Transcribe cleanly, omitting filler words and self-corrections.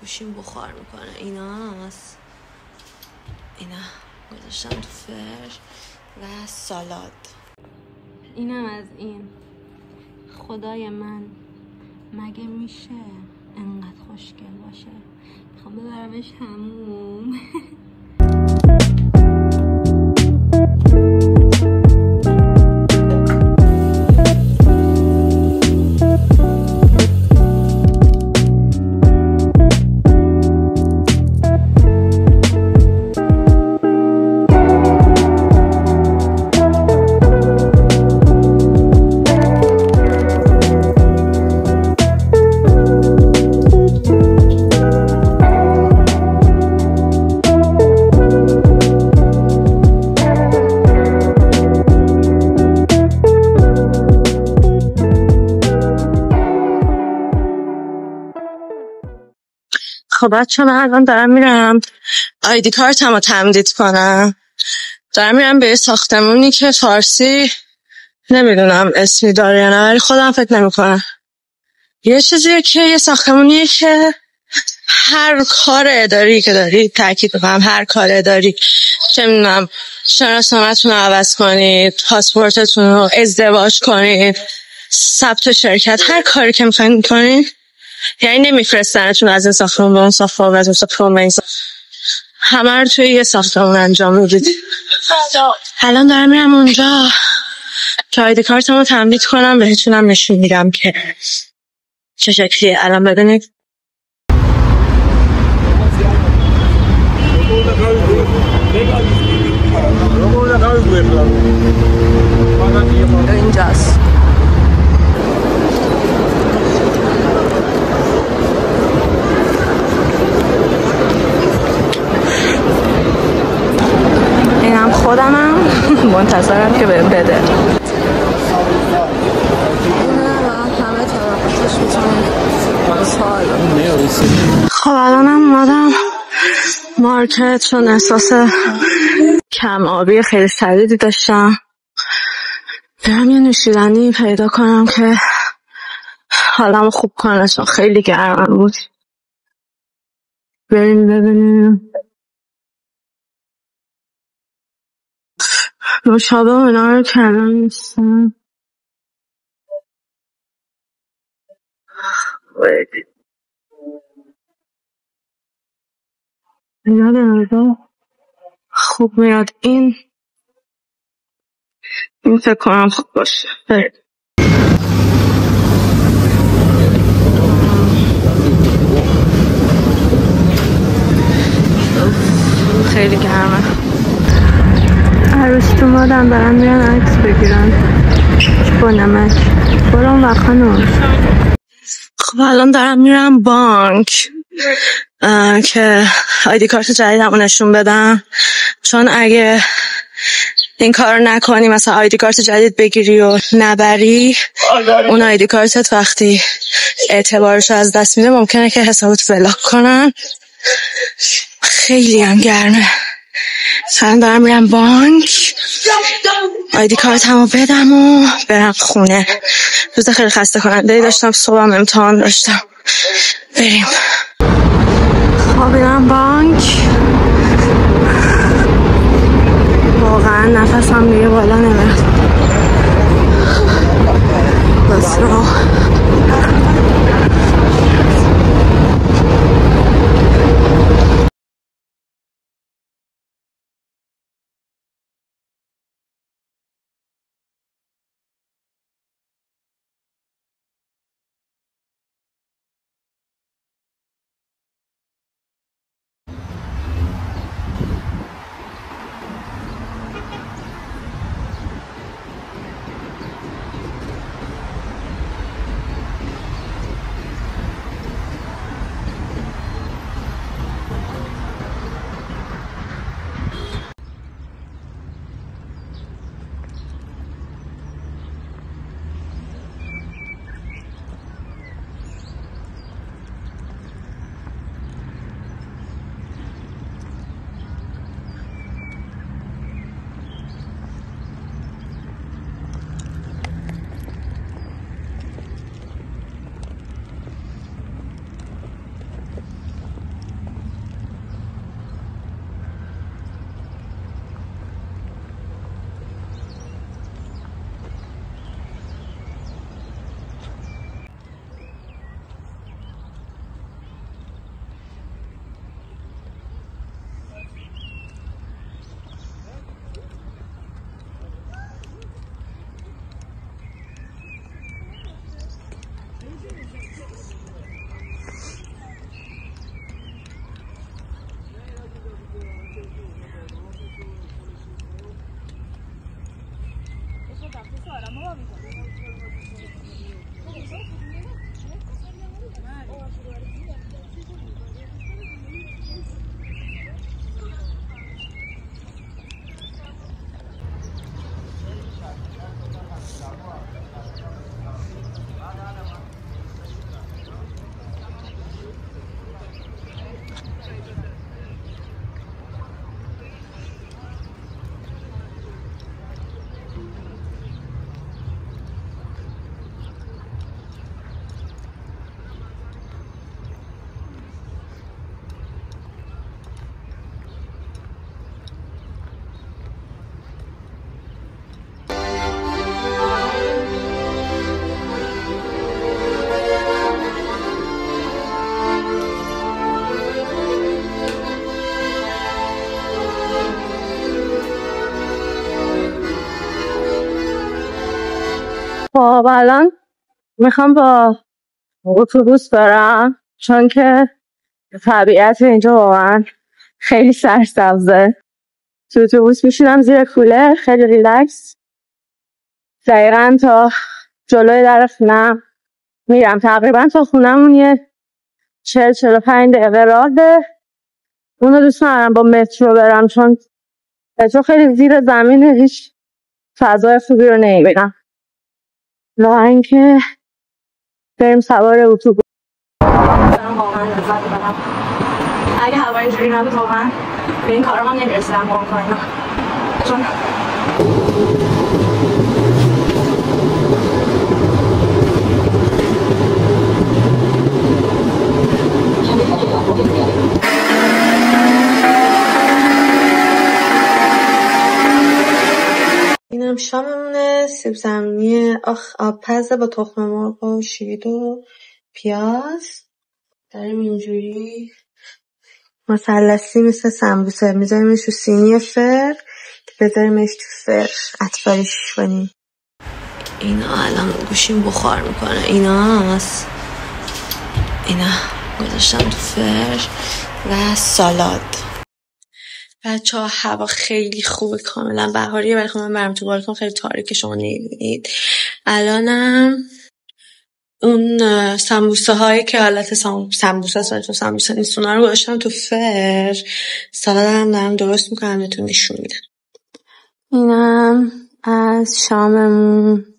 گوشیم بخار میکنه. اینا گذاشتم تو فرش و سالاد. اینم از این. خدای من مگه میشه انقدر خوشگل باشه؟ میخوام ببرمش حموم. خب بچه من الان دارم میرم آیدی کارتم رو تمدید کنم. دارم میرم به یه ساختمونی که فارسی نمیدونم اسمی داره یا نه، ولی خودم فکر نمیکنم. یه چیزیه که یه ساختمونیه که هر کار اداری که دارید، تاکید میکنم هر کار اداری، چه میدونم شناسنامه‌تون رو عوض کنید، پاسپورتتون رو ازدواج کنید، ثبت شرکت، هر کاری که میخواین کنید، یعنی نمیفرستنتون از این ساختمون به اون ساختمون و از اون ساختمون به این ساختمون، همه رو توی یه ساختمون انجام میدید. الان دارم میرم اونجا که آیدی کارتمو تمدید کنم، بهتونم نشون میدم که چه شکلیه. الان ببینید اینجاست. اینم خودمم منتظرم که بهم بده. همه طرفش میتونم. خب الانم اومدم مارکت، چون احساس کم آبی خیلی شدیدی داشتم. برم یه نوشیدنی پیدا کنم که حالمو خوب کنه، چون خیلی گرم بود. بریم ببینیم نوشابه و اینا رو کنم نیستم. اینا رو خوب میاد. این فکر کنم خوب باشه. خیلی گرمه. عروس تو مادم دارن میرن عکس بگیرن با نمک. برام وقت خانم. خب الان دارم میرم بانک که آیدی کارت جدیدمو نشون بدم، چون اگه این کار نکنی، مثلا آیدی کارت جدید بگیری و نبری، اون آیدی کارتت وقتی اعتبارشو از دست میده ممکنه که حسابت بلاک کنن. خیلی هم گرمه. الان دارم میرم بانک آیدی کارتمو بدم و برم خونه. روز خیلی خسته کننده داشتم، صبحم امتحان داشتم. بریم. خب برم بانک. واقعا نفسم دیگه بالا نمیاد. بس رو خب الان میخوام با اتوبوس برم چون که طبیعت اینجا واقعا خیلی سرسبزه. تو اتوبوس میشینم زیر کولر خیلی ریلکس، دقیقا تا جلوی در خونم میرم. تقریبا تا خونمون یه 40-45 دقیقه راهه. اونو دوست ندارم با مترو برم چون مترو خیلی زیر زمینه، هیچ فضای خوبی رو نمیبینم. لا اینکه بریم سوار اتوبوس. اگه هوا اینجوری نبود واقعا به این کارام هم نمیرسیدم با اون کارنا، چون اینم شاممونه، سیب زمینی آبپزه با تخم مرغ و شوید و پیاز. داریم اینجوری مثلثی مثل سمبوسه میذاریمش تو سینی فر، بذاریمش تو فر عطباریش کنیم. اینا الان گوشیم بخار میکنه. اینا گذاشتم تو فر و سالاد. بچه ها هوا خیلی خوبه، کاملا بهاریه، ولی خب من برم تو بالکن خیلی تاریکه شما نمیبینید. الانم اون سمبوسه هایی که حالت سمبوسه هست ولی تو سمبوسه نیست اونا رو گذاشتم تو فر، سالادم دارم درست میکنم بهتون نشون میدم. اینم از شاممون.